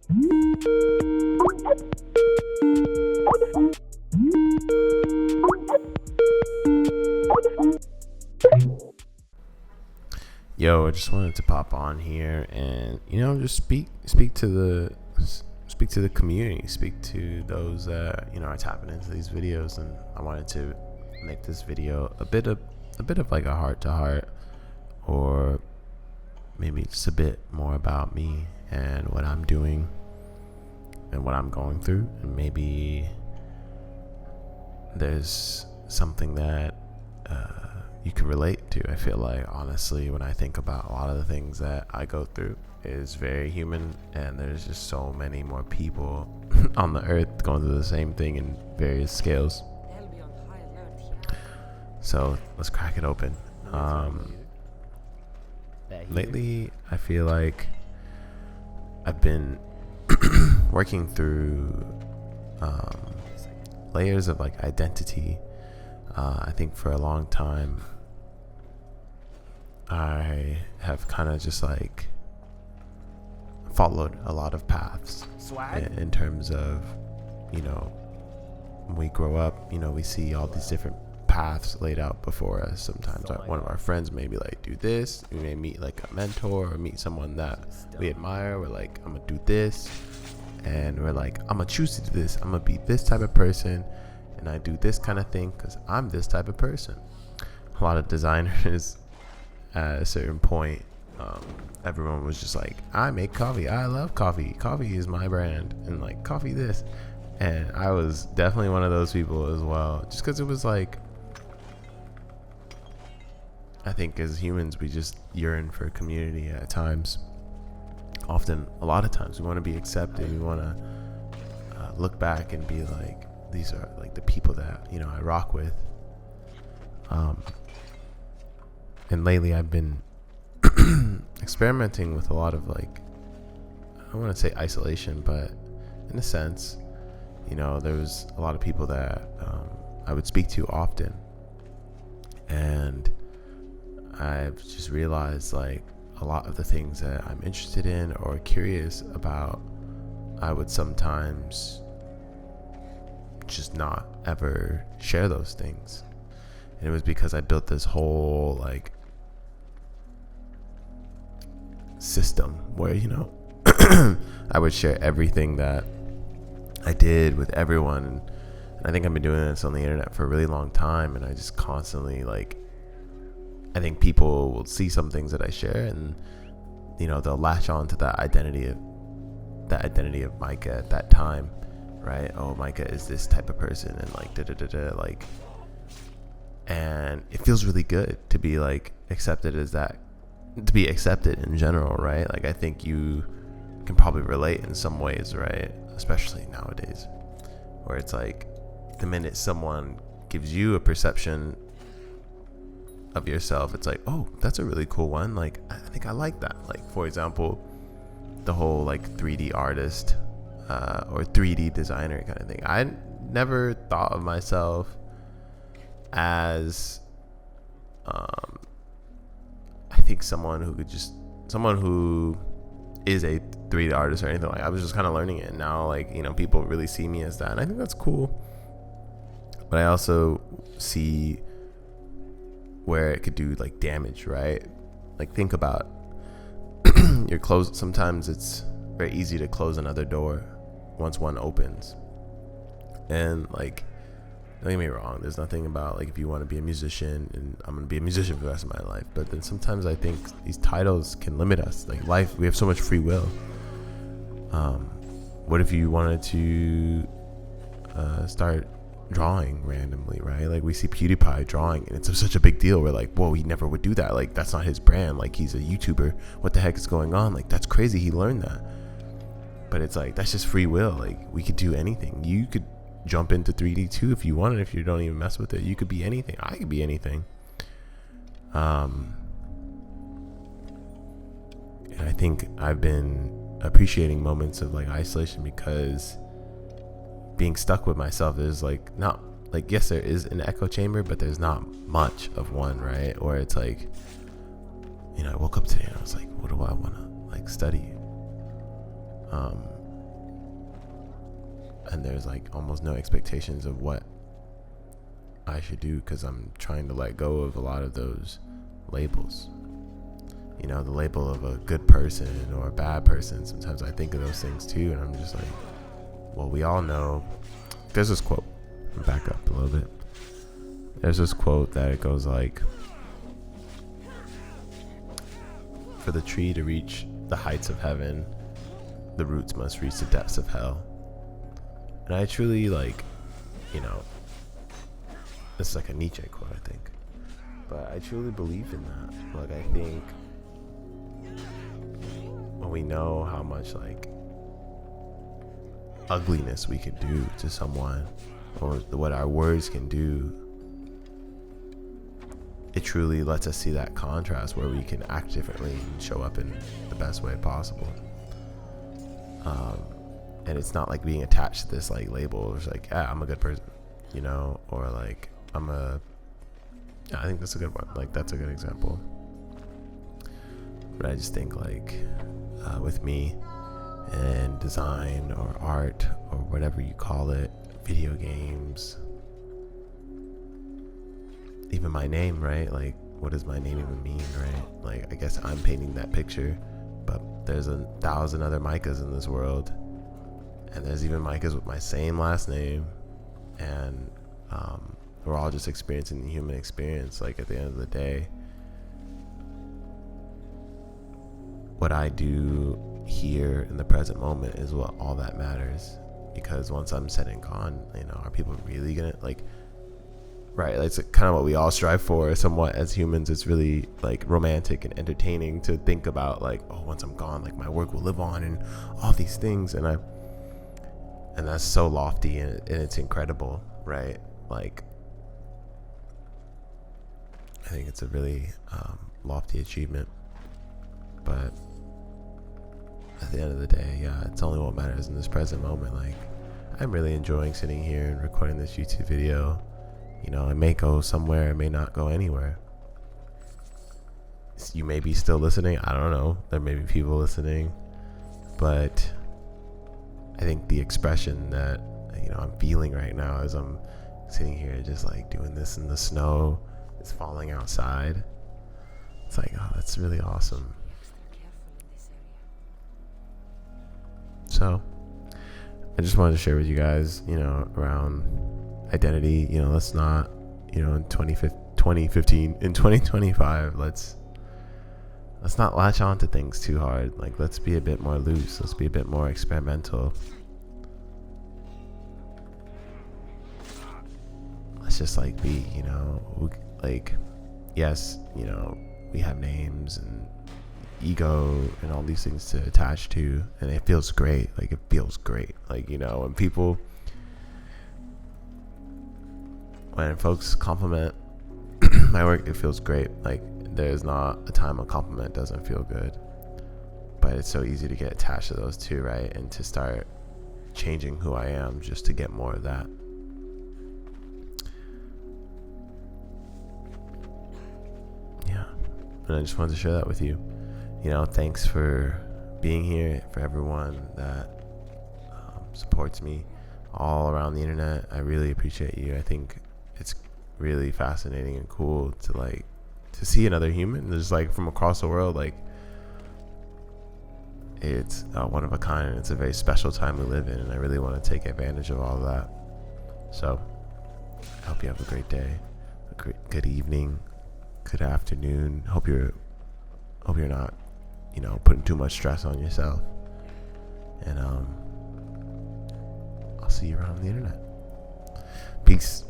Yo, I just wanted to pop on here and just speak to the community, speak to those that are tapping into these videos, and I wanted to make this video a bit of like a heart to heart, or maybe just a bit more about me and what I'm doing and what I'm going through, and maybe there's something that you can relate to. I feel like, honestly, when I think about a lot of the things that I go through, is very human, and there's just so many more people on the earth going through the same thing in various scales. So let's crack it open. Lately, I feel like I've been working through layers of like identity. I think for a long time I have kind of just like followed a lot of paths in terms of, when we grow up, we see all these different paths laid out before us. Sometimes one of our friends may be like, do this. We may meet like a mentor or meet someone that we admire. We're like, I'm gonna do this, and we're like, I'm gonna choose to do this. I'm gonna be this type of person, and I do this kind of thing because I'm this type of person. A lot of designers at a certain point, everyone was just like, I make coffee, I love coffee, coffee is my brand, and like coffee this. And I was definitely one of those people as well, just because it was like, I think as humans we just yearn for community at times. Often, a lot of times, we want to be accepted. We want to look back and be like, these are like the people that I rock with. And lately I've been experimenting with a lot of like, I don't want to say isolation, but in a sense, there was a lot of people that I would speak to often, and I've just realized like a lot of the things that I'm interested in or curious about, I would sometimes just not ever share those things. And it was because I built this whole like system where I would share everything that I did with everyone. And I think I've been doing this on the internet for a really long time, and I just constantly like, I think people will see some things that I share, and they'll latch on to that identity of Micah at that time, right? Oh, Micah is this type of person, and like like, and it feels really good to be like accepted as that, to be accepted in general, right? Like, I think you can probably relate in some ways, right? Especially nowadays, where it's like the minute someone gives you a perception of yourself, it's like, oh, that's a really cool one. Like, I think I like that. Like, for example, the whole like 3D artist or 3D designer kind of thing. I never thought of myself as I think someone who is a 3D artist or anything. Like, I was just kind of learning it, and now like people really see me as that, and I think that's cool. But I also see where it could do like damage, right? Like, think about your close. Sometimes it's very easy to close another door once one opens. And like, don't get me wrong, there's nothing about like, if you want to be a musician, and I'm gonna be a musician for the rest of my life, but then sometimes I think these titles can limit us. Like, life, we have so much free will. What if you wanted to start drawing randomly, right? Like, we see PewDiePie drawing, and it's such a big deal. We're like, whoa, he never would do that. Like, that's not his brand. Like, he's a YouTuber. What the heck is going on? Like, that's crazy. He learned that. But it's like, that's just free will. Like, we could do anything. You could jump into 3D too if you wanted. If you don't even mess with it, you could be anything. I could be anything. And I think I've been appreciating moments of like isolation, because being stuck with myself is like, not like, yes, there is an echo chamber, but there's not much of one, right? Or it's like, I woke up today and I was like, what do I want to like study? and there's like almost no expectations of what I should do, because I'm trying to let go of a lot of those labels. You know, the label of a good person or a bad person. Sometimes I think of those things too, and I'm just like, well, we all know. There's this quote. Back up a little bit. There's this quote that it goes like, for the tree to reach the heights of heaven, the roots must reach the depths of hell. And I truly, like, you know, this is like a Nietzsche quote, I think, but I truly believe in that. Like, I think when we know how much like ugliness we can do to someone, or what our words can do, it truly lets us see that contrast where we can act differently and show up in the best way possible. And it's not like being attached to this like label. It's like, I'm a good person, you know, or like I think that's a good one. Like, that's a good example. But I just think like with me and design or art or whatever you call it, video games, even my name, right? Like, what does my name even mean, right? Like, I guess I'm painting that picture, but there's 1,000 other Micahs in this world, and there's even Micahs with my same last name, and we're all just experiencing the human experience. Like, at the end of the day, what I do here in the present moment is what all that matters. Because once I'm said and gone, you know, are people really gonna like, right? It's kind of what we all strive for somewhat as humans. It's really like romantic and entertaining to think about like, oh, once I'm gone, like my work will live on and all these things. And that's so lofty, and it's incredible, right? Like, I think it's a really lofty achievement, but at the end of the day, yeah, it's only what matters in this present moment. Like, I'm really enjoying sitting here and recording this YouTube video. You know, it may go somewhere, it may not go anywhere. You may be still listening, I don't know. There may be people listening, but I think the expression that, you know, I'm feeling right now as I'm sitting here just like doing this in the snow, it's falling outside. It's like, oh, that's really awesome. So I just wanted to share with you guys, you know, around identity. You know, let's not, you know, in 2015, in 2025, let's not latch on to things too hard. Like, let's be a bit more loose. Let's be a bit more experimental. Let's just like be, you know, like, yes, you know, we have names and ego and all these things to attach to, and it feels great. Like, it feels great. Like, you know, when folks compliment my work, it feels great. Like, there's not a time a compliment doesn't feel good, but it's so easy to get attached to those two, right? And to start changing who I am just to get more of that. Yeah, and I just wanted to share that with you. You know, thanks for being here, for everyone that supports me all around the internet. I really appreciate you. I think it's really fascinating and cool to see another human just like from across the world. Like, it's one of a kind, and it's a very special time we live in, and I really want to take advantage of all of that. So I hope you have a great day, good evening, good afternoon. Hope you're not, you know, putting too much stress on yourself. And I'll see you around the internet. Peace.